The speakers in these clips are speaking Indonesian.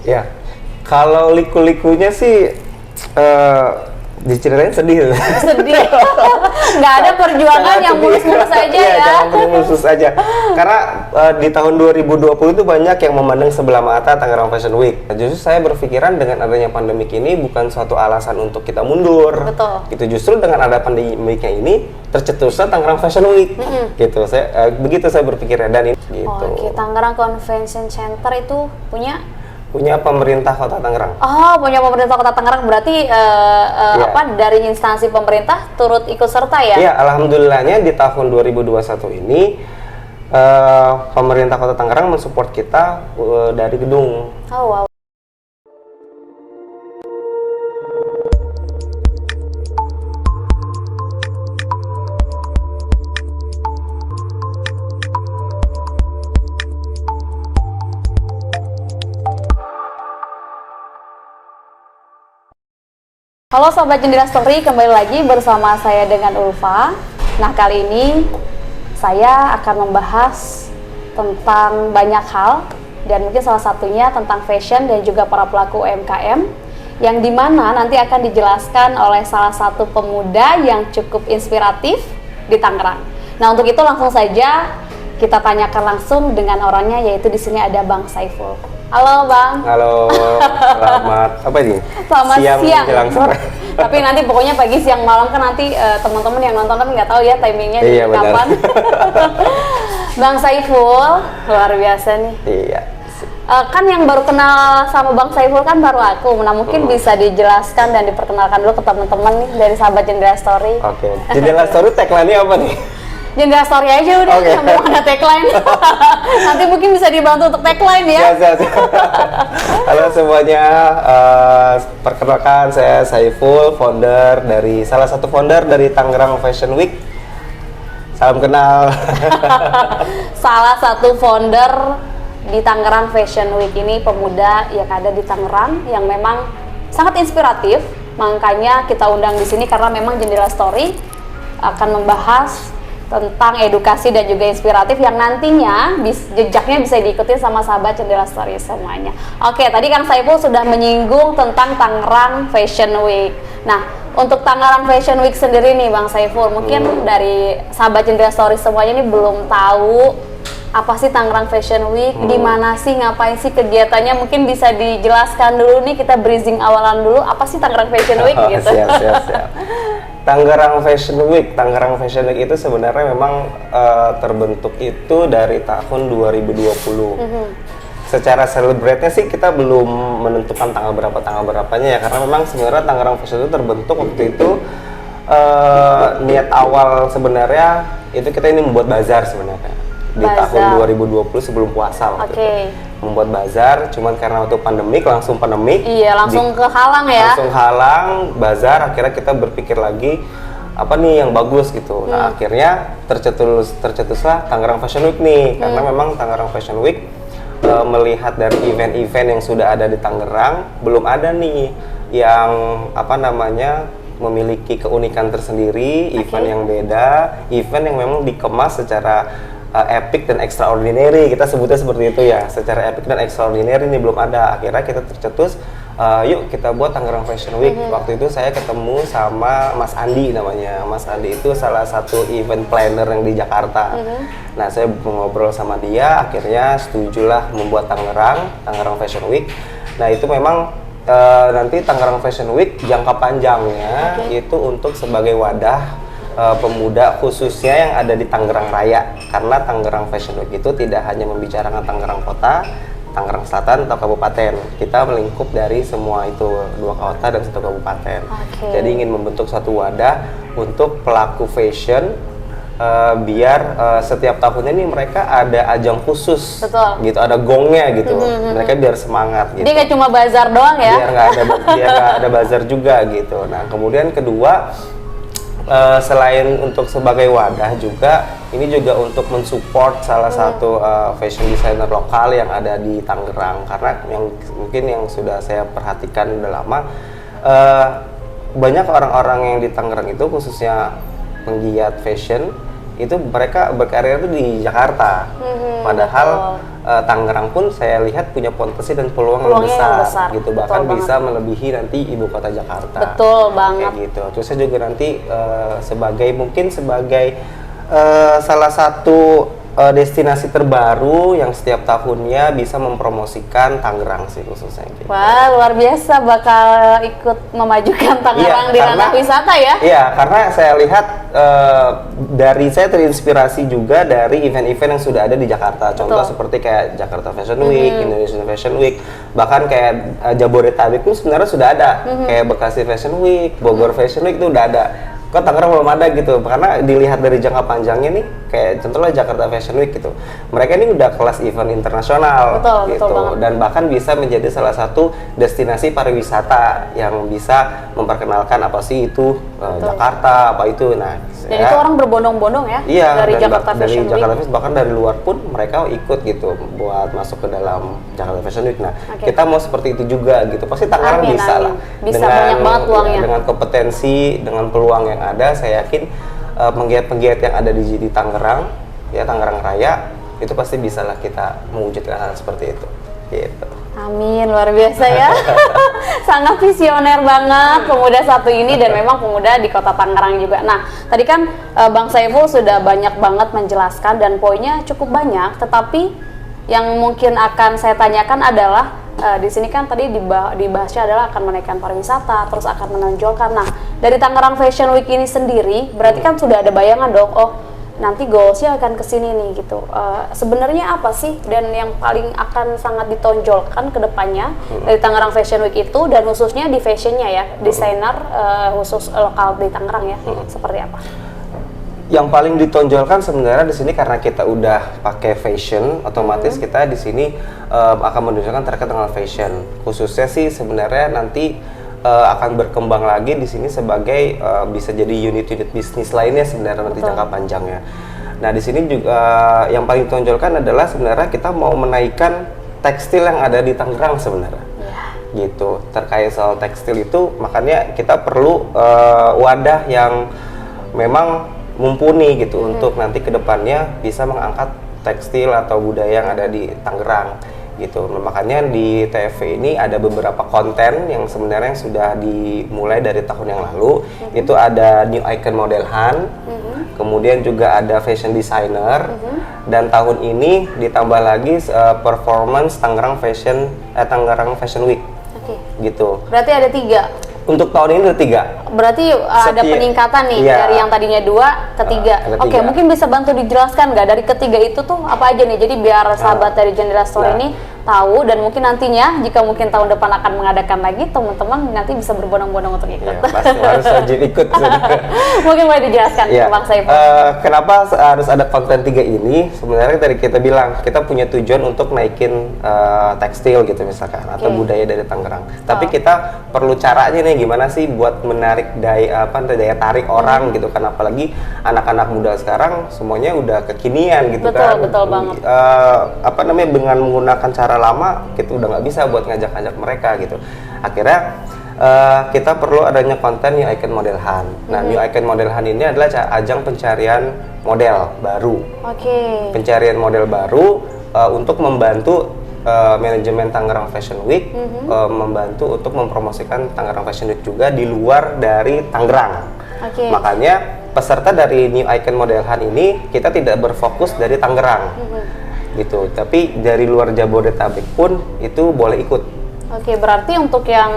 Ya, kalau liku-likunya sih diceritain sedih. Sedih. Nggak ada perjuangan yang mulus-mulus aja ya. Jangan mulus-mulus aja. Karena di tahun 2020 itu banyak yang memandang sebelah mata Tangerang Fashion Week. Justru saya berpikiran dengan adanya pandemik ini bukan suatu alasan untuk kita mundur. Betul. Gitu, justru dengan ada pandemiknya ini tercetuslah Tangerang Fashion Week. Gitu, begitu saya berpikirnya dan ini. Gitu. Oke, Tangerang Convention Center itu punya pemerintah Kota Tangerang. Oh, punya pemerintah Kota Tangerang, berarti dari instansi pemerintah turut ikut serta ya? Iya, alhamdulillahnya di tahun 2021 ini pemerintah Kota Tangerang mensupport kita dari gedung. Oh, wow. Halo Sobat Jendela Story, kembali lagi bersama saya dengan Ulfa. Nah, kali ini saya akan membahas tentang banyak hal dan mungkin salah satunya tentang fashion dan juga para pelaku UMKM yang dimana nanti akan dijelaskan oleh salah satu pemuda yang cukup inspiratif di Tangerang. Nah, untuk itu langsung saja kita tanyakan langsung dengan orangnya, yaitu di sini ada Bang Saiful. Halo Bang. Halo, selamat apa ini? Selamat siang. Sore. Tapi nanti pokoknya pagi, siang, malam kan nanti teman-teman yang nonton kan nggak tahu ya timingnya iya, kapan. Bang Saiful, luar biasa nih. Iya. Kan yang baru kenal sama Bang Saiful kan baru aku. Nah, mungkin bisa dijelaskan dan diperkenalkan dulu ke teman-teman nih dari sahabat Jendela Story. Oke. Jendela Story tagline-nya apa nih? Jendela Story aja udah, Okay. mau ada tagline. Nanti mungkin bisa dibantu untuk tagline ya. Siap. Halo semuanya, perkenalkan saya Saiful, salah satu founder dari Tangerang Fashion Week. Salam kenal. Salah satu founder di Tangerang Fashion Week ini, pemuda yang ada di Tangerang yang memang sangat inspiratif. Makanya kita undang di sini karena memang Jendela Story akan membahas tentang edukasi dan juga inspiratif yang nantinya jejaknya bisa diikuti sama sahabat Jendela Story semuanya. Oke, tadi Kang Saiful sudah menyinggung tentang Tangerang Fashion Week. Nah, untuk Tangerang Fashion Week sendiri nih Bang Saiful, mungkin dari sahabat Jendela Story semuanya ini belum tahu apa sih Tangerang Fashion Week, di mana sih, ngapain sih kegiatannya, mungkin bisa dijelaskan dulu nih, kita briefing awalan dulu, apa sih Tangerang Fashion Week gitu. Siap. Tangerang Fashion Week itu sebenarnya memang terbentuk itu dari tahun 2020. Secara celebrate-nya sih kita belum menentukan tanggal berapanya ya, karena memang sebenarnya Tangerang Fashion itu terbentuk waktu itu niat awal sebenarnya itu kita ini membuat bazar sebenarnya. Di tahun 2020 sebelum puasa waktu itu membuat bazar, cuman karena waktu pandemik iya langsung kehalang ya, langsung halang bazar. Akhirnya kita berpikir lagi apa nih yang bagus gitu. Nah, akhirnya tercetuslah Tangerang Fashion Week nih, karena memang Tangerang Fashion Week melihat dari event-event yang sudah ada di Tangerang, belum ada nih yang memiliki keunikan tersendiri, event yang beda, event yang memang dikemas secara epic dan extraordinary, kita sebutnya seperti itu ya, secara epic dan extraordinary ini belum ada. Akhirnya kita tercetus, yuk kita buat Tangerang Fashion Week. Waktu itu saya ketemu sama Mas Andi namanya. Mas Andi itu salah satu event planner yang di Jakarta. Nah, saya ngobrol sama dia, akhirnya setujulah membuat Tangerang Fashion Week. Nah, itu memang nanti Tangerang Fashion Week jangka panjangnya itu untuk sebagai wadah pemuda khususnya yang ada di Tangerang Raya, karena Tangerang Fashion Week itu tidak hanya membicarakan Tangerang Kota, Tangerang Selatan atau Kabupaten. Kita melingkup dari semua itu, 2 kota dan 1 kabupaten. Jadi ingin membentuk satu wadah untuk pelaku fashion, biar setiap tahunnya nih mereka ada ajang khusus. Betul. Gitu, ada gongnya gitu. Mereka biar semangat gitu. Dia nggak cuma bazar doang ya, biar nggak ada bazar juga gitu. Nah, kemudian kedua, selain untuk sebagai wadah juga, ini juga untuk mensupport salah satu fashion designer lokal yang ada di Tangerang. Karena yang sudah saya perhatikan udah lama, banyak orang-orang yang di Tangerang itu khususnya penggiat fashion itu mereka berkarya itu di Jakarta. Padahal Tangerang pun saya lihat punya potensi dan peluang yang Peluangnya yang besar, besar, gitu, betul bahkan banget. bisa melebihi nanti ibu kota Jakarta. Betul banget. Kayak gitu. Terus saya juga nanti mungkin sebagai salah satu destinasi terbaru yang setiap tahunnya bisa mempromosikan Tangerang sih khususnya. Gitu. Wah, luar biasa, bakal ikut memajukan Tangerang di ranah wisata ya? Iya, karena saya lihat saya terinspirasi juga dari event-event yang sudah ada di Jakarta. Contoh seperti kayak Jakarta Fashion Week, Indonesian Fashion Week, bahkan kayak Jabodetabek pun sebenarnya sudah ada. Kayak Bekasi Fashion Week, Bogor Fashion Week itu udah ada. Kok Tangerang belum ada gitu, karena dilihat dari jangka panjangnya nih, kayak contohnya Jakarta Fashion Week gitu, mereka ini udah kelas event internasional gitu, dan bahkan bisa menjadi salah satu destinasi pariwisata yang bisa memperkenalkan apa sih itu Jakarta, apa itu. Nah, dan itu orang berbondong-bondong ya, iya, dari Jakarta Fashion Week, bahkan dari luar pun mereka ikut gitu buat masuk ke dalam Jakarta Fashion Week. Nah, kita mau seperti itu juga gitu, pasti Tangerang bisa lah, bisa banyak banget peluangnya, dengan kompetensi, dengan peluang yang ada, saya yakin penggiat-penggiat yang ada di Tangerang, ya Tangerang Raya, itu pasti bisalah kita mewujudkan hal seperti itu. Gitu. Amin, luar biasa ya. Sangat visioner banget pemuda satu ini, dan memang pemuda di kota Tangerang juga. Nah, tadi kan Bang Saiful sudah banyak banget menjelaskan dan poinnya cukup banyak, tetapi yang mungkin akan saya tanyakan adalah di sini kan tadi dibahasnya adalah akan menaikkan pariwisata, terus akan menonjolkan. Nah, dari Tangerang Fashion Week ini sendiri, berarti kan sudah ada bayangan dong, oh nanti goalsnya akan kesini nih gitu. Sebenarnya apa sih dan yang paling akan sangat ditonjolkan ke depannya dari Tangerang Fashion Week itu, dan khususnya di fashionnya ya, desainer khusus lokal di Tangerang ya, seperti apa? Yang paling ditonjolkan sebenarnya di sini karena kita udah pakai fashion, otomatis kita di sini akan menunjukkan terkait dengan fashion. Khususnya sih sebenarnya nanti akan berkembang lagi di sini sebagai bisa jadi unit-unit bisnis lainnya sebenarnya nanti jangka panjangnya. Nah, di sini juga yang paling ditonjolkan adalah sebenarnya kita mau menaikkan tekstil yang ada di Tangerang sebenarnya. Gitu. Terkait soal tekstil itu, makanya kita perlu wadah yang memang mumpuni gitu untuk nanti kedepannya bisa mengangkat tekstil atau budaya yang ada di Tangerang gitu. Nah, makanya di TV ini ada beberapa konten yang sebenarnya sudah dimulai dari tahun yang lalu. Itu ada New Icon Model Hunt, kemudian juga ada Fashion Designer, dan tahun ini ditambah lagi performance Tangerang Fashion Week. Gitu. Berarti ada 3. Untuk tahun ini ada 3. Berarti ada peningkatan nih, dari yang tadinya 2 ke 3. Oke, mungkin bisa bantu dijelaskan nggak dari ketiga itu tuh apa aja nih? Jadi biar sahabat dari Jendela Store ini tahu, dan mungkin nantinya jika mungkin tahun depan akan mengadakan lagi, teman-teman nanti bisa berbondong-bondong untuk ikut. Ya, pasti harus wajib ikut. Mungkin boleh dijelaskan Bang Saiful. Kenapa harus ada konten 3 ini? Sebenarnya dari kita bilang kita punya tujuan untuk naikin tekstil gitu misalkan, atau budaya dari Tangerang. Tapi kita perlu caranya nih, gimana sih buat menarik daya tarik orang gitu kan, apalagi anak-anak muda sekarang semuanya udah kekinian gitu kan. Betul banget. Dengan menggunakan cara lama kita udah nggak bisa buat ngajak-ngajak mereka gitu. Akhirnya kita perlu adanya konten New Icon Model Hunt. Nah, New Icon Model Hunt ini adalah ajang pencarian model baru. Pencarian model baru untuk membantu manajemen Tangerang Fashion Week, membantu untuk mempromosikan Tangerang Fashion Week juga di luar dari Tangerang. Makanya peserta dari New Icon Model Hunt ini kita tidak berfokus dari Tangerang. Gitu, tapi dari luar Jabodetabek pun itu boleh ikut. Berarti untuk yang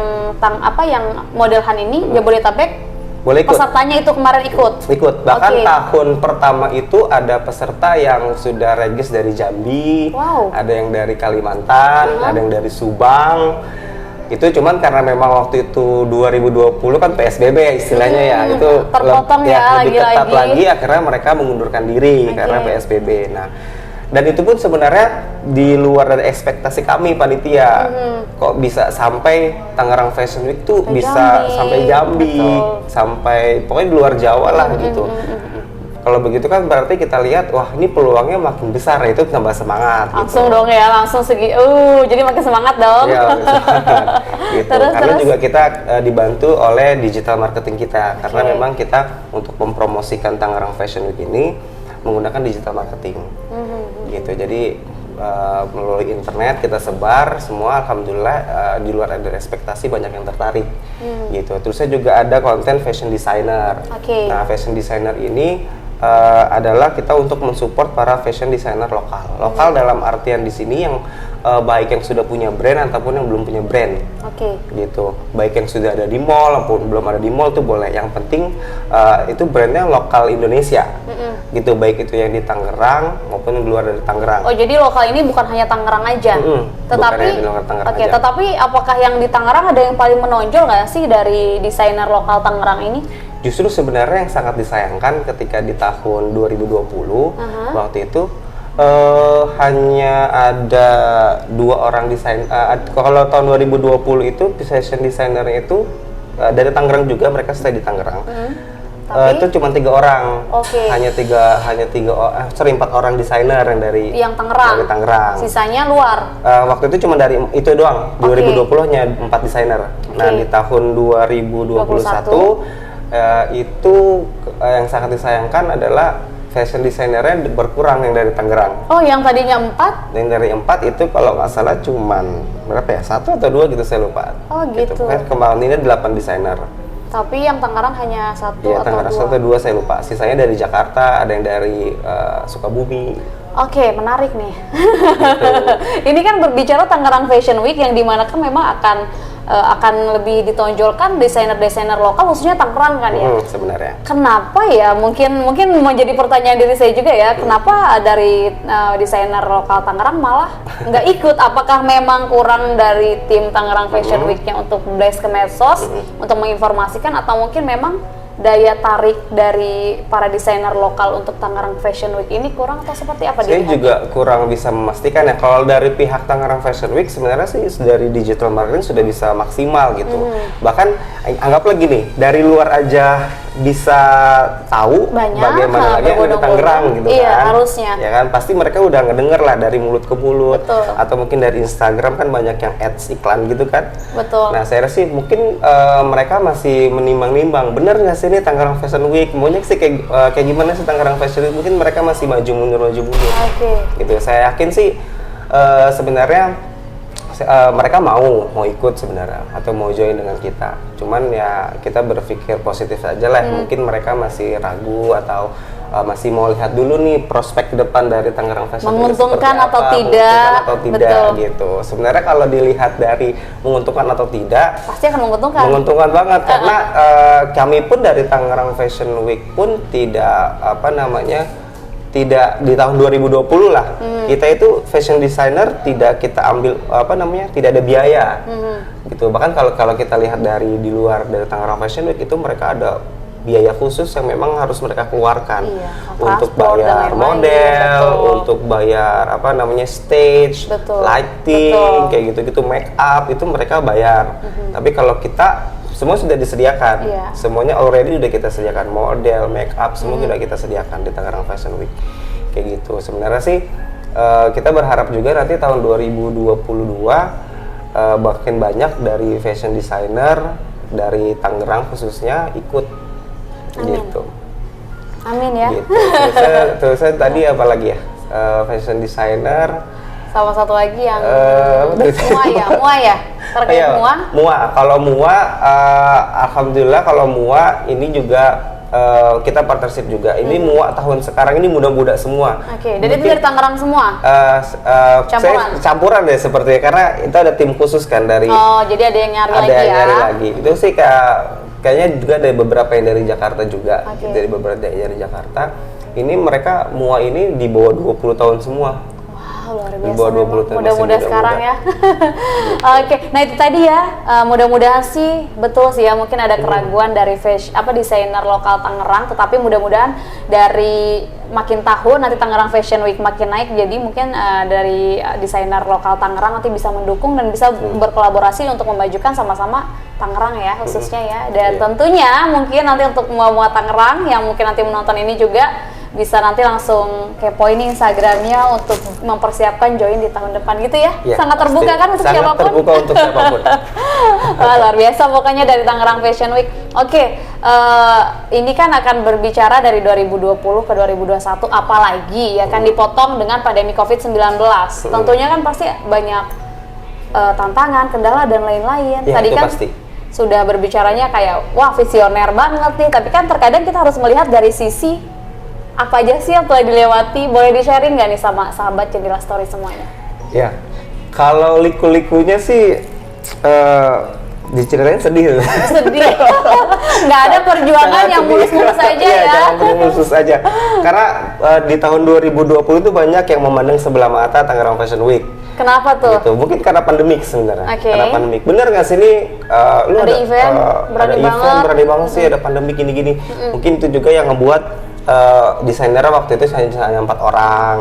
Model Hunt ini Jabodetabek boleh ikut. Pesertanya itu kemarin ikut. Bahkan tahun pertama itu ada peserta yang sudah regis dari Jambi, ada yang dari Kalimantan, ada yang dari Subang. Itu cuman karena memang waktu itu 2020 kan PSBB ya istilahnya ya, itu terpotong lebih ketat lagi, akhirnya mereka mengundurkan diri karena PSBB. Nah, dan itu pun sebenarnya di luar dari ekspektasi kami panitia. Kok bisa sampai Tangerang Fashion Week tuh bisa sampai Jambi, sampai pokoknya di luar Jawa lah gitu. Kalau begitu kan berarti kita lihat, wah ini peluangnya makin besar, itu tambah semangat. Langsung dong ya, langsung jadi makin semangat dong. Iya, gitu. Karena juga kita dibantu oleh digital marketing kita, karena memang kita untuk mempromosikan Tangerang Fashion Week ini menggunakan digital marketing. Gitu. Jadi melalui internet kita sebar semua, alhamdulillah di luar dari ekspektasi banyak yang tertarik gitu. Terus saya juga ada konten fashion designer. Nah fashion designer ini adalah kita untuk mensupport para fashion designer lokal dalam artian di sini yang baik yang sudah punya brand ataupun yang belum punya brand. Gitu. Baik yang sudah ada di mall maupun belum ada di mall itu boleh. Yang penting itu brandnya lokal Indonesia. Gitu, baik itu yang di Tangerang maupun yang di luar dari Tangerang. Oh, jadi lokal ini bukan hanya Tangerang aja. Tetapi apakah yang di Tangerang ada yang paling menonjol nggak sih dari desainer lokal Tangerang ini? Justru sebenarnya yang sangat disayangkan ketika di tahun 2020 waktu itu hanya ada 2 orang desain. Kalau tahun 2020 itu fashion designer itu dari Tangerang juga, mereka stay di Tangerang. Itu cuma 3 orang. Hanya 4 orang desainer yang dari Tangerang. Sisanya luar. Waktu itu cuma dari itu doang. 2020 hanya 4 desainer. Nah di tahun 2021 itu yang sangat disayangkan adalah fashion designernya berkurang yang dari Tangerang. Oh, yang tadinya 4? Yang dari 4 itu kalau nggak salah cuman berapa ya? 1 atau 2 gitu saya lupa. Oh gitu. Kan kemarin ini 8 desainer. Tapi yang Tangerang hanya 1 ya, atau 2? Tangerang 1 atau 2 saya lupa. Sisanya dari Jakarta, ada yang dari Sukabumi. Oke, menarik nih. Ini kan berbicara Tangerang Fashion Week yang dimana kan memang akan lebih ditonjolkan desainer-desainer lokal, khususnya Tangerang kan ya. Sebenarnya. Kenapa ya? Mungkin menjadi pertanyaan diri saya juga ya. Kenapa dari desainer lokal Tangerang malah nggak ikut? Apakah memang kurang dari tim Tangerang Fashion Week-nya untuk blast ke medsos untuk menginformasikan, atau mungkin memang daya tarik dari para desainer lokal untuk Tangerang Fashion Week ini kurang, atau seperti apa? Saya juga kurang bisa memastikan ya. Kalau dari pihak Tangerang Fashion Week sebenarnya sih dari digital marketing sudah bisa maksimal gitu. Bahkan anggaplah gini, dari luar aja bisa tahu bagaimana lagi yang di Tangerang gitu kan. Harusnya. Ya kan, pasti mereka udah ngedenger lah dari mulut ke mulut. Atau mungkin dari Instagram kan banyak yang ads iklan gitu kan. Nah saya rasa sih mungkin mereka masih menimbang-nimbang, bener nggak sih ini Tangerang Fashion Week, maunya sih kayak gimana sih Tangerang Fashion Week. Mungkin mereka masih maju mundur gitu. Saya yakin sih sebenarnya mereka mau ikut sebenarnya atau mau join dengan kita. Cuman ya kita berpikir positif aja lah. Mungkin mereka masih ragu atau masih mau lihat dulu nih prospek ke depan dari Tangerang Fashion Week menguntungkan atau tidak gitu. Sebenarnya kalau dilihat dari menguntungkan atau tidak, pasti akan menguntungkan banget karena kami pun dari Tangerang Fashion Week pun tidak tidak di tahun 2020 lah. Kita itu fashion designer tidak kita ambil tidak ada biaya. Gitu. Bahkan kalau kita lihat dari di luar dari Tangerang Fashion Week itu mereka ada biaya khusus yang memang harus mereka keluarkan untuk bayar model, untuk bayar stage, lighting, kayak gitu-gitu, make up itu mereka bayar. Tapi kalau kita semua sudah disediakan, semuanya already udah kita sediakan, model, make up semua sudah kita sediakan di Tangerang Fashion Week, kayak gitu. Sebenarnya sih kita berharap juga nanti tahun 2022 makin banyak dari fashion designer dari Tangerang khususnya ikut. Gitu. Amin ya. Gitu. Terus tadi apa lagi ya? Fashion designer. Sama satu lagi yang Mua ya. Terkait Mua. Kalau Mua, alhamdulillah kalau Mua ini juga kita partnership juga. Ini Mua tahun sekarang ini muda-muda semua. Dan itu dari Tangerang semua? Campuran deh sepertinya, karena itu ada tim khusus kan dari. Oh, jadi ada yang nyari lagi. Itu sih kayaknya juga ada beberapa yang dari Jakarta juga. Dari beberapa dari Jakarta. Ini mereka Mua ini di bawah 20 tahun semua. Luar biasa, mudah-mudahan sekarang ya. Nah itu tadi ya, mudah-mudahan sih betul sih ya, mungkin ada keraguan dari desainer lokal Tangerang, tetapi mudah-mudahan dari makin tahun nanti Tangerang Fashion Week makin naik, jadi mungkin dari desainer lokal Tangerang nanti bisa mendukung dan bisa berkolaborasi untuk memajukan sama-sama Tangerang ya khususnya ya. Dan tentunya mungkin nanti untuk Mua Tangerang yang mungkin nanti menonton ini juga bisa nanti langsung kepoin Instagramnya untuk mempersiapkan join di tahun depan gitu ya. Sangat terbuka kan untuk siapapun? Sangat terbuka untuk siapapun. Wah, luar biasa pokoknya dari Tangerang Fashion Week. ini kan akan berbicara dari 2020 ke 2021, apalagi ya kan dipotong dengan pandemi COVID-19. Tentunya kan pasti banyak tantangan, kendala dan lain-lain. Ya, Tadi itu kan pasti. sudah berbicaranya kayak wah visioner banget nih, tapi kan terkadang kita harus melihat dari sisi apa aja sih yang telah dilewati. Boleh di-sharing nggak nih sama sahabat Jendela Story semuanya? Ya, kalau liku-likunya sih diceritain sedih. Sedih. Nggak ada perjuangan Sangat yang sedih. mulus-mulus aja Iya, ya. jangan mulus-mulus aja. Karena di tahun 2020 itu banyak yang memandang sebelah mata Tangerang Fashion Week. Kenapa tuh? Gitu. Mungkin karena pandemik sebenarnya. Oke. Karena pandemik. Bener nggak sih ini? Lu Ada event, berani ada banget. event, berani banget sih. Ada pandemik gini-gini. Mungkin itu juga yang ngebuat desainernya waktu itu hanya 4 orang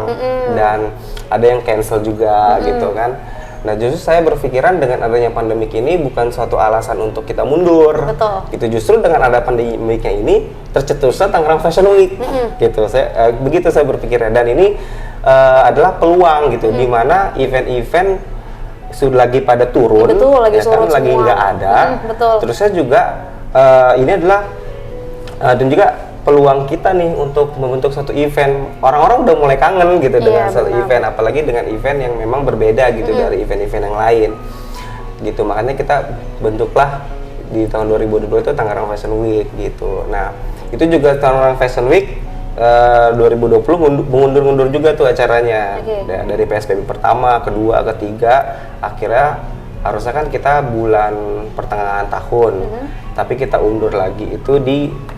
dan ada yang cancel juga gitu kan. Nah justru saya berpikiran dengan adanya pandemik ini bukan suatu alasan untuk kita mundur. Betul. Gitu, justru dengan ada pandemiknya ini tercetusnya Tangerang Fashion Week. Gitu. Begitu saya berpikirnya, dan ini adalah peluang gitu, di mana event-event sudah lagi pada turun. Betul, lagi ya kan, surut lagi semua. nggak ada. Betul. Terusnya juga ini adalah dan juga peluang kita nih untuk membentuk satu event. Orang-orang udah mulai kangen gitu dengan satu benar. event, apalagi dengan event yang memang berbeda gitu dari event-event yang lain. Gitu, makanya kita bentuklah di tahun 2020 itu Tangerang Fashion Week gitu. Nah, itu juga Tangerang Fashion Week 2020 mengundur-undur juga tuh acaranya. Dari PSBB pertama, kedua, ketiga, akhirnya harusnya kan kita bulan pertengahan tahun, tapi kita undur lagi itu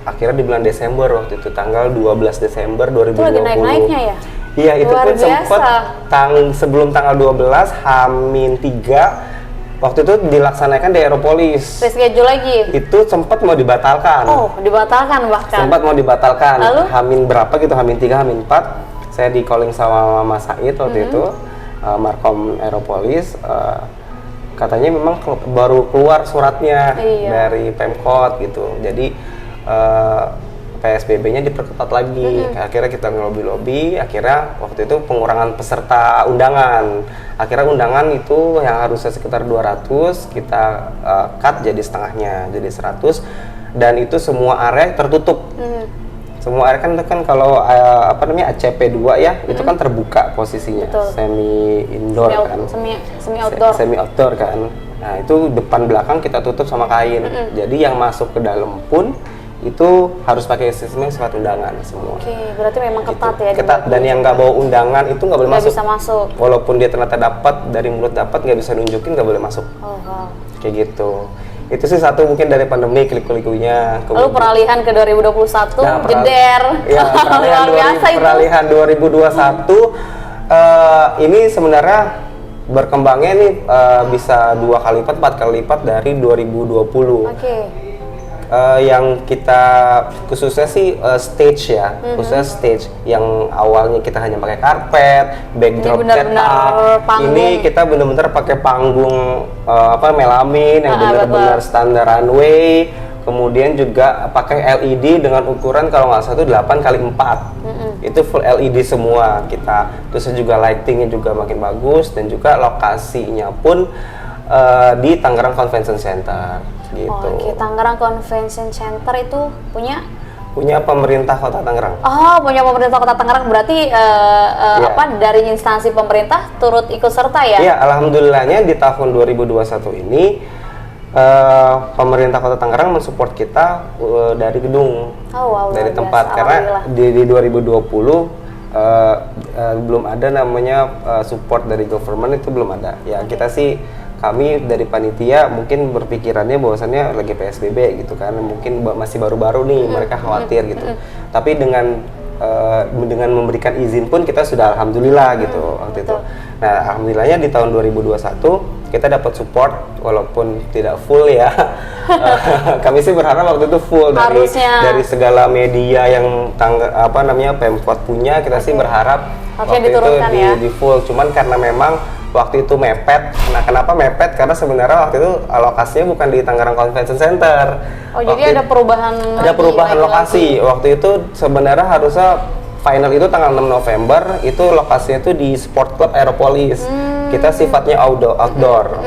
akhirnya di bulan Desember, waktu itu tanggal 12 Desember 2020. Itu lagi naik-naiknya ya? Iya, itu Luar pun sempat biasa. sebelum tanggal 12 H-3 waktu itu dilaksanakan di Aeropolis. Reschedule lagi? Itu sempat mau dibatalkan. Oh, dibatalkan bahkan? Sempat mau dibatalkan. Lalu? Hamin berapa gitu, H-3, H-4. Saya di calling sama Mas Said waktu itu, Markom Aeropolis. Katanya memang baru keluar suratnya dari Pemkot gitu. Jadi PSBB-nya diperketat lagi. Akhirnya kita ngelobi-lobi, akhirnya waktu itu pengurangan peserta undangan. Akhirnya undangan itu yang harusnya sekitar 200, kita cut jadi setengahnya, jadi 100. Dan itu semua area tertutup. Semua area kan kalau ACP 2 ya, itu kan terbuka posisinya. Betul. Semi indoor kan. Semi outdoor. Semi outdoor kan. Nah, itu depan belakang kita tutup sama kain. Jadi yang masuk ke dalam pun itu harus pakai sistem surat undangan semua. Oke, berarti memang ketat Gitu. ya. Ketat, dan yang nggak bawa undangan itu nggak boleh Nggak masuk. bisa masuk. Walaupun dia ternyata dapat dari mulut, dapat nggak bisa nunjukin, nggak boleh masuk. Oh, wow. Kayak gitu. Itu sih satu mungkin dari pandemi, liku-likunya. Lalu peralihan ke 2021, Nah, jeder. Ya, Luar biasa itu. peralihan 2021 ini sebenarnya berkembangnya nih bisa 2 kali lipat, 4 kali lipat dari 2020. Oke. Yang kita khususnya sih stage ya, khususnya stage yang awalnya kita hanya pakai karpet, backdrop benar-benar cetak. panggung. Ini kita benar-benar pakai panggung melamin yang benar-benar betul. standar runway. Kemudian juga pakai LED dengan ukuran kalau nggak salah itu 8x4. Itu full LED semua kita. Terus juga lightingnya juga makin bagus, dan juga lokasinya pun di Tangerang Convention Center. Gitu. Oke, Tangerang Convention Center itu punya Pemerintah Kota Tangerang. Oh, punya pemerintah Kota Tangerang, berarti dari instansi pemerintah turut ikut serta ya? Iya, alhamdulillahnya di tahun 2021 ini pemerintah Kota Tangerang mensupport kita dari gedung, dari tempat, karena di 2020 belum ada namanya support dari government, itu belum ada. Ya, kita sih, kami dari panitia mungkin berpikirannya bahwasannya lagi PSBB gitu kan, mungkin masih baru-baru nih, mereka khawatir gitu. Tapi dengan memberikan izin pun kita sudah alhamdulillah gitu waktu itu. Nah, alhamdulillahnya di tahun 2021 kita dapat support walaupun tidak full ya. Kami sih berharap waktu itu full dari segala media yang Pemkot punya, kita sih berharap waktu itu di full. Cuman karena memang waktu itu mepet. Nah, kenapa mepet? Karena sebenarnya waktu itu alokasinya bukan di Tangerang Convention Center. Oh, jadi ada perubahan lokasi. Waktu itu sebenarnya harusnya final itu tanggal 6 November, itu lokasinya itu di Sport Club Aeropolis. Kita sifatnya outdoor.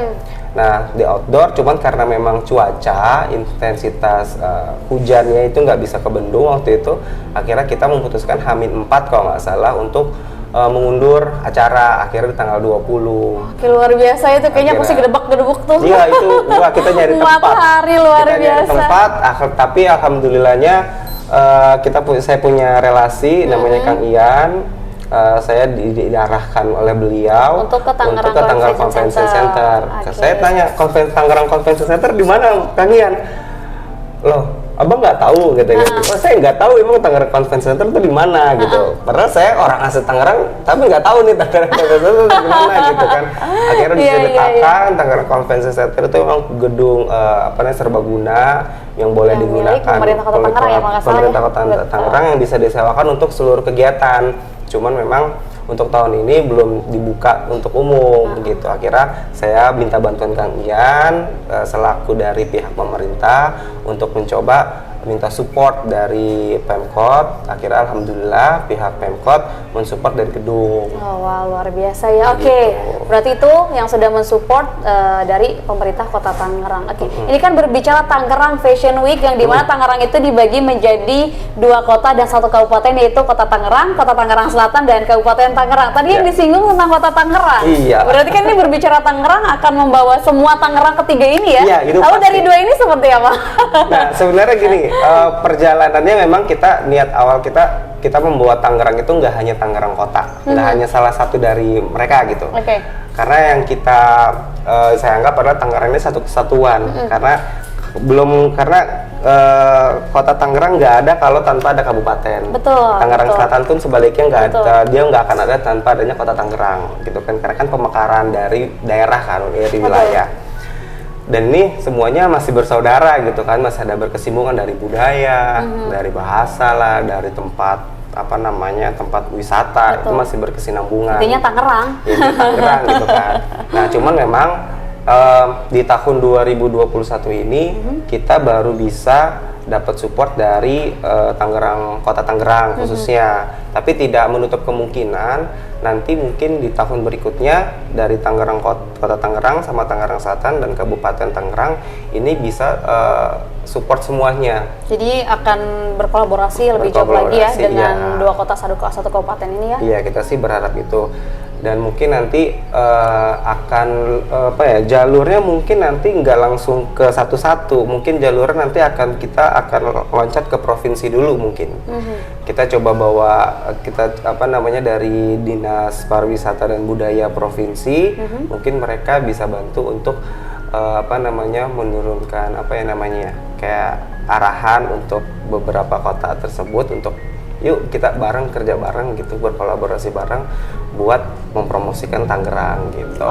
Nah, di outdoor cuman karena memang cuaca, intensitas hujannya itu nggak bisa kebendung waktu itu, akhirnya kita memutuskan H-4 kalau nggak salah untuk mengundur acara akhirnya di tanggal 20. Oke, luar biasa itu, kayaknya aku sih gedebak-gedebuk tuh. Iya itu, wah kita nyari tempat. Matahari luar Kita nyari biasa. tempat, tapi alhamdulillahnya saya punya relasi namanya Kang Ian. Saya diarahkan oleh beliau Untuk ke Tangerang Convention Convention Center. Oke. Saya tanya, Tangerang Convention Center di mana, Kang Ian? Loh, abang nggak tahu gitu ya? Oh, saya nggak tahu emang Tangerang Convention Center itu di mana gitu. Padahal saya orang asli Tangerang, tapi nggak tahu nih Tangerang Convention Center itu di mana gitu kan. Akhirnya diceritakan Tangerang Convention Center itu memang gedung serbaguna yang boleh Yang digunakan milik pemerintah Kota oleh Tangerang ya, kalau nggak salah pemerintah ya? Kota Betul. Tangerang yang bisa disewakan untuk seluruh kegiatan. Cuman memang untuk tahun ini belum dibuka untuk umum gitu. Akhirnya saya minta bantuan Kang Ian selaku dari pihak pemerintah untuk mencoba minta support dari Pemkot. Akhirnya alhamdulillah pihak Pemkot mensupport dari gedung. Oh, wah, luar biasa ya. Oke, Gitu. berarti itu yang sudah mensupport dari pemerintah Kota Tangerang. Oke, ini kan berbicara Tangerang Fashion Week yang dimana Tangerang itu dibagi menjadi 2 kota dan 1 kabupaten, yaitu Kota Tangerang Selatan, dan Kabupaten Tangerang. Tadi yang disinggung tentang Kota Tangerang. Iya. Berarti kan ini berbicara Tangerang akan membawa semua Tangerang ketiga ini ya. Iya, itu Lalu pasti. dari 2 ini seperti apa? Nah, sebenarnya gini, perjalanannya memang niat awal kita membuat Tangerang itu nggak hanya Tangerang kota, nggak hanya salah satu dari mereka gitu. Oke. Karena yang saya anggap adalah Tangerang ini satu kesatuan, karena kota Tangerang nggak ada kalau tanpa ada kabupaten. Betul, Tangerang betul. Selatan pun sebaliknya nggak Betul. ada, dia nggak akan ada tanpa adanya kota Tangerang, gitu kan? Karena kan pemekaran dari daerah kan, dari wilayah. Dan ini semuanya masih bersaudara gitu kan, masih ada berkesinambungan dari budaya, dari bahasa lah, dari tempat tempat wisata. Itu masih berkesinambungan. Intinya Tangerang. Ya, di Tangerang gitu kan. Nah, cuman memang di tahun 2021 ini kita baru bisa dapat support dari Kota Tangerang khususnya. Tapi tidak menutup kemungkinan nanti mungkin di tahun berikutnya dari Kota Tangerang sama Tangerang Selatan dan Kabupaten Tangerang ini bisa support semuanya. Jadi akan berkolaborasi lebih jauh lagi ya Berkolaborasi, dengan iya. 2 kota 1 kabupaten ini ya. Iya, kita sih berharap itu. Dan mungkin nanti akan jalurnya mungkin nanti nggak langsung ke satu-satu, mungkin jalurnya nanti kita akan loncat ke provinsi dulu mungkin. Kita coba bawa dari Dinas Pariwisata dan Budaya provinsi, mungkin mereka bisa bantu untuk menurunkan kayak arahan untuk beberapa kota tersebut untuk yuk kita kerja bareng gitu, berkolaborasi bareng buat mempromosikan Tangerang gitu.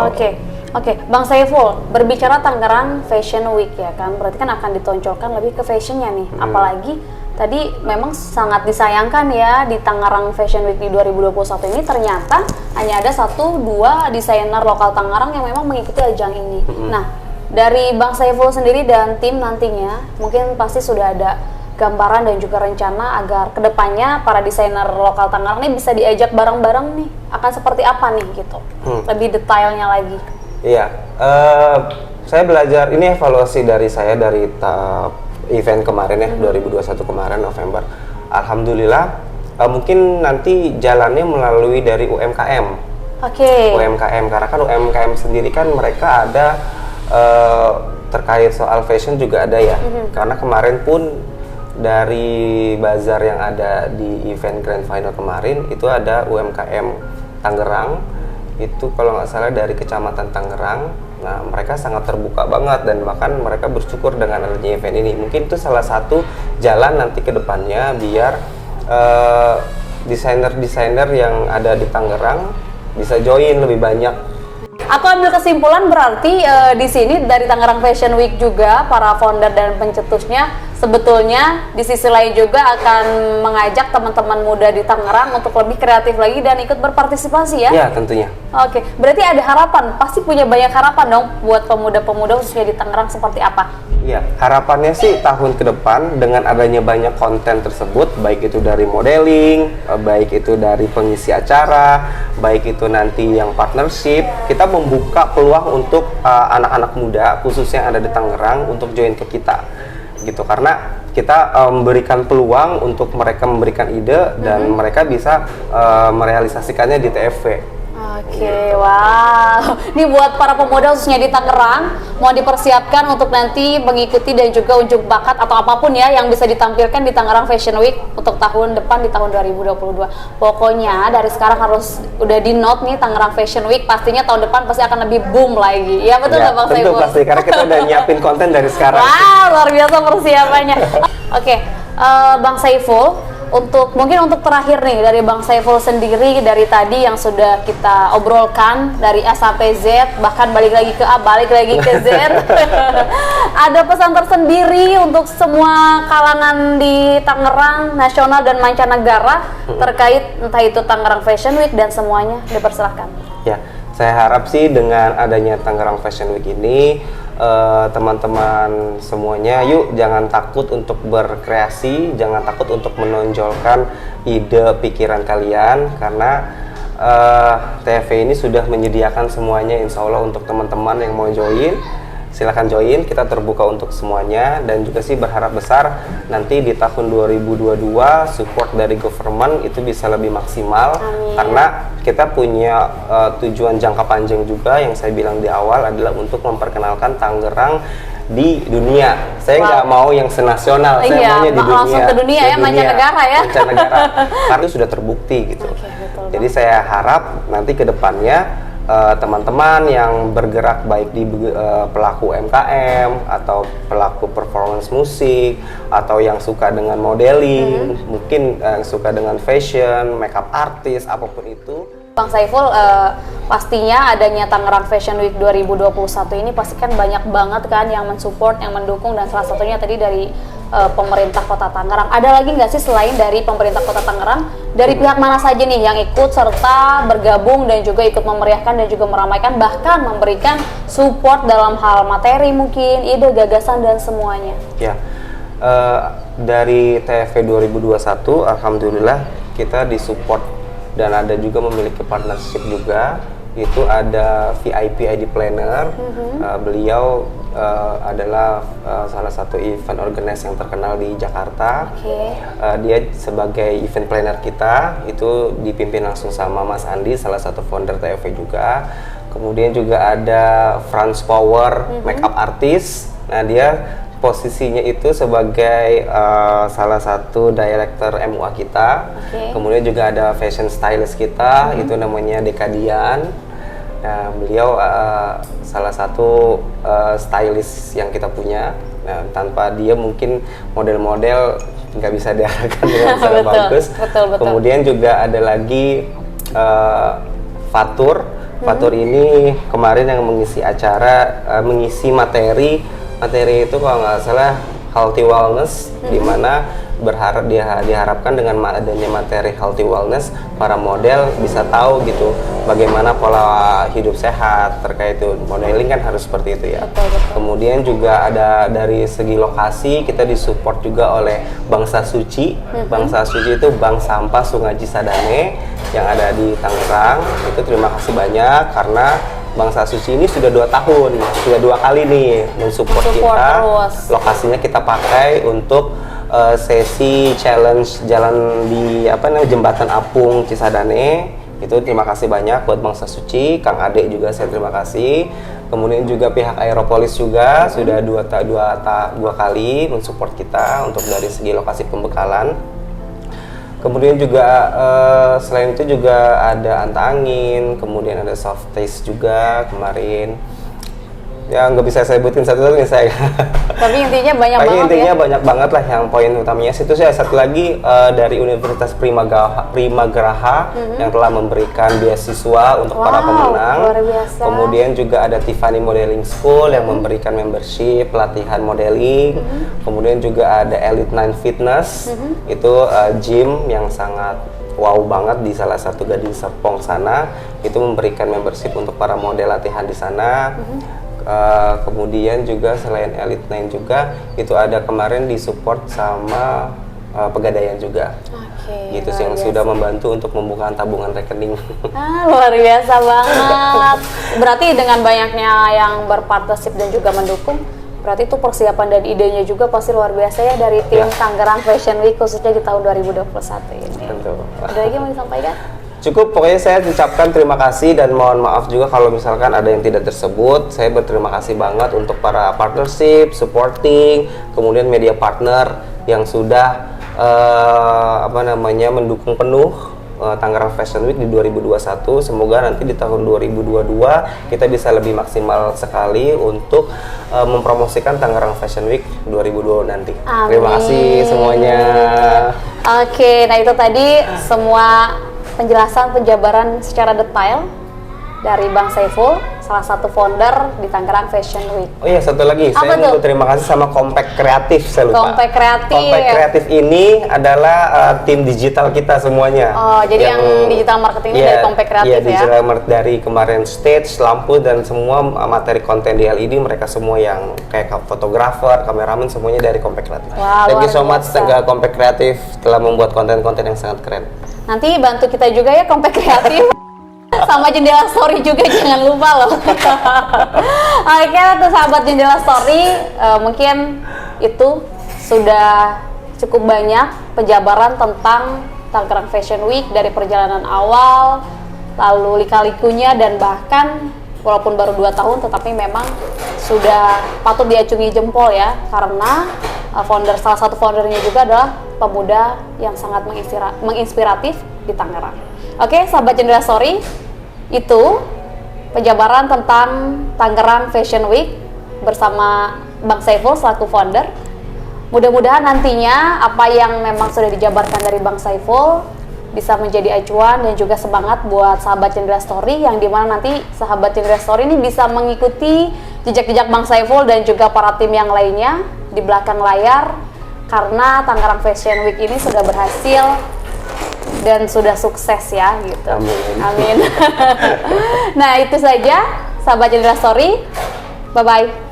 Oke, Bang Saiful, berbicara Tangerang Fashion Week ya kan, berarti kan akan ditonjolkan lebih ke fashionnya nih. Apalagi tadi memang sangat disayangkan ya di Tangerang Fashion Week di 2021 ini ternyata hanya ada 1-2 desainer lokal Tangerang yang memang mengikuti ajang ini. Nah, dari Bang Saiful sendiri dan tim nantinya mungkin pasti sudah ada gambaran dan juga rencana agar kedepannya para desainer lokal Tangerang ini bisa diajak bareng-bareng nih, akan seperti apa nih gitu, lebih detailnya lagi. Iya, saya belajar, ini evaluasi dari saya dari event kemarin ya, 2021 kemarin November. Alhamdulillah, mungkin nanti jalannya melalui dari UMKM. UMKM, karena kan UMKM sendiri kan mereka ada terkait soal fashion juga ada ya. Karena kemarin pun dari bazar yang ada di event Grand Final kemarin itu ada UMKM Tangerang, itu kalau nggak salah dari Kecamatan Tangerang. Nah, mereka sangat terbuka banget dan bahkan mereka bersyukur dengan adanya event ini. Mungkin itu salah satu jalan nanti ke depannya biar desainer-desainer yang ada di Tangerang bisa join lebih banyak. Aku ambil kesimpulan berarti di sini dari Tangerang Fashion Week juga para founder dan pencetusnya sebetulnya di sisi lain juga akan mengajak teman-teman muda di Tangerang untuk lebih kreatif lagi dan ikut berpartisipasi ya? Ya, tentunya. Oke, berarti ada harapan, pasti punya banyak harapan dong buat pemuda-pemuda khususnya di Tangerang seperti apa? Ya, harapannya sih tahun ke depan dengan adanya banyak konten tersebut, baik itu dari modeling, baik itu dari pengisi acara, baik itu nanti yang partnership, kita membuka peluang untuk anak-anak muda khususnya yang ada di Tangerang untuk join ke kita, gitu. Karena kita memberikan peluang untuk mereka memberikan ide dan mereka bisa merealisasikannya di TFV. Oke, wow. Ini buat para pemuda khususnya di Tangerang, mau dipersiapkan untuk nanti mengikuti dan juga unjuk bakat atau apapun ya yang bisa ditampilkan di Tangerang Fashion Week untuk tahun depan di tahun 2022. Pokoknya dari sekarang harus udah di note nih Tangerang Fashion Week, pastinya tahun depan pasti akan lebih boom lagi. Ya betul nggak Bang Tentu Saiful? pasti, karena kita udah nyiapin konten dari sekarang. Wow, luar biasa persiapannya. Oke, Bang Saiful, mungkin untuk terakhir nih dari Bang Saiful sendiri, dari tadi yang sudah kita obrolkan dari A sampai Z, bahkan balik lagi ke A, balik lagi ke Z. Ada pesan tersendiri untuk semua kalangan di Tangerang, nasional dan mancanegara terkait entah itu Tangerang Fashion Week dan semuanya, dipersilahkan. Ya, saya harap sih dengan adanya Tangerang Fashion Week ini teman-teman semuanya, yuk jangan takut untuk berkreasi, jangan takut untuk menonjolkan ide pikiran kalian, karena TFV ini sudah menyediakan semuanya insya Allah untuk teman-teman yang mau join. Silahkan join, kita terbuka untuk semuanya, dan juga sih berharap besar nanti di tahun 2022 support dari government itu bisa lebih maksimal. Amin. Karena kita punya tujuan jangka panjang juga yang saya bilang di awal adalah untuk memperkenalkan Tangerang di dunia. Saya nggak mau yang senasional, saya maunya di dunia. Langsung ke dunia ya, mancanegara ya. Mancanegara, karena itu sudah terbukti gitu. Oke, betul. Jadi saya harap nanti ke depannya teman-teman yang bergerak baik di pelaku UMKM atau pelaku performance musik atau yang suka dengan modeling, mungkin suka dengan fashion, makeup artist, apapun itu. Bang Saiful, pastinya adanya Tangerang Fashion Week 2021 ini pasti kan banyak banget kan yang mensupport, yang mendukung, dan salah satunya tadi dari pemerintah Kota Tangerang. Ada lagi nggak sih selain dari pemerintah Kota Tangerang, dari pihak mana saja nih yang ikut serta bergabung dan juga ikut memeriahkan dan juga meramaikan, bahkan memberikan support dalam hal materi mungkin, ide, gagasan, dan semuanya? Ya, dari TFV 2021, alhamdulillah kita disupport dan ada juga memiliki partnership juga. Itu ada VIP ID Planner. Beliau adalah salah satu event organizer yang terkenal di Jakarta. Dia sebagai event planner kita, itu dipimpin langsung sama Mas Andi, salah satu founder TFV juga. Kemudian juga ada Franz Power, makeup artist. Nah, dia posisinya itu sebagai salah satu director MUA kita. Kemudian juga ada fashion stylist kita, itu namanya Dekadian. Nah, beliau salah satu stylist yang kita punya. Nah, tanpa dia mungkin model-model nggak bisa diarahkan dengan sangat bagus. Betul. Kemudian juga ada lagi Fatur. Fatur ini kemarin yang mengisi acara, mengisi materi itu kalau nggak salah healthy wellness, di mana diharapkan dengan adanya materi healthy wellness, para model bisa tahu gitu bagaimana pola hidup sehat. Terkait itu modeling kan harus seperti itu ya. Betul. Kemudian juga ada dari segi lokasi, kita disupport juga oleh Bangsa Suci. Bangsa Suci itu Bank Sampah Sungai Cisadane yang ada di Tangerang. Itu terima kasih banyak karena Bangsa Suci ini sudah 2 tahun, sudah 2 kali nih mensupport kita. Terus. Lokasinya kita pakai untuk sesi challenge jalan di Jembatan Apung Cisadane. Itu terima kasih banyak buat Bangsa Suci, Kang Ade juga saya terima kasih. Kemudian juga pihak Aeropolis juga sudah dua kali mensupport kita untuk dari segi lokasi pembekalan. Kemudian juga selain itu juga ada Anta Angin, kemudian ada Soft Taste juga kemarin. Ya nggak bisa saya sebutin satu-satu nih saya. Tapi intinya banyak Tapi banget intinya ya. banyak banget lah yang poin utamanya. Situ saya satu lagi dari Universitas Primagraha yang telah memberikan beasiswa untuk para Wow, pemenang. luar biasa. Kemudian juga ada Tiffany Modeling School yang memberikan membership, pelatihan modeling. Kemudian juga ada Elite Nine Fitness, itu gym yang sangat wow banget di salah satu Gading Serpong sana. Itu memberikan membership untuk para model latihan di sana. Kemudian juga selain Elite Nine juga itu ada kemarin disupport sama Pegadaian juga. Oke. Gitu luar sih yang biasa. sudah membantu untuk membuka tabungan rekening. Luar biasa banget. Berarti dengan banyaknya yang berpartnership dan juga mendukung, berarti itu persiapan dan idenya juga pasti luar biasa ya dari tim Ya. Tangerang Fashion Week khususnya di tahun 2021 ini. Tentu. Ada lagi yang mau disampaikan? Cukup, pokoknya saya ucapkan terima kasih dan mohon maaf juga kalau misalkan ada yang tidak tersebut. Saya berterima kasih banget untuk para partnership, supporting, kemudian media partner yang sudah mendukung penuh Tangerang Fashion Week di 2021. Semoga nanti di tahun 2022 kita bisa lebih maksimal sekali untuk mempromosikan Tangerang Fashion Week 2022 nanti. Amin. Terima kasih semuanya. Oke, nah itu tadi semua penjelasan penjabaran secara detail dari Bang Saiful, salah satu founder di Tangerang Fashion Week. Oh iya, satu lagi, Apa saya mau tuh? terima kasih sama Compact Kreatif, saya lupa. Compact Kreatif. Compact Kreatif ini adalah tim digital kita semuanya. Oh, jadi yang digital marketingnya Iya, dari Compact Kreatif iya, ya? digital dari kemarin stage, lampu, dan semua materi konten di LED, mereka semua yang kayak fotografer, kameramen, semuanya dari Compact Kreatif. Wah, Thank you luar so much, biasa. Compact Kreatif telah membuat konten-konten yang sangat keren. Nanti bantu kita juga ya Compact Kreatif. Sama Jendela Story juga jangan lupa loh. Oke, tuh sahabat Jendela Story, mungkin itu sudah cukup banyak penjabaran tentang Tangerang Fashion Week dari perjalanan awal, lalu lika-likunya, dan bahkan walaupun baru 2 tahun tetapi memang sudah patut diacungi jempol ya, karena salah satu foundernya juga adalah pemuda yang sangat menginspiratif di Tangerang. Oke, sahabat Jendela Story, itu penjabaran tentang Tangerang Fashion Week bersama Bang Saiful selaku founder. Mudah-mudahan nantinya apa yang memang sudah dijabarkan dari Bang Saiful bisa menjadi acuan dan juga semangat buat sahabat Jendela Story, yang dimana nanti sahabat Jendela Story ini bisa mengikuti jejak-jejak Bang Saiful dan juga para tim yang lainnya di belakang layar, karena Tangerang Fashion Week ini sudah berhasil dan sudah sukses ya gitu. Amin. Amin. Nah itu saja sahabat Jendela Story. Bye bye.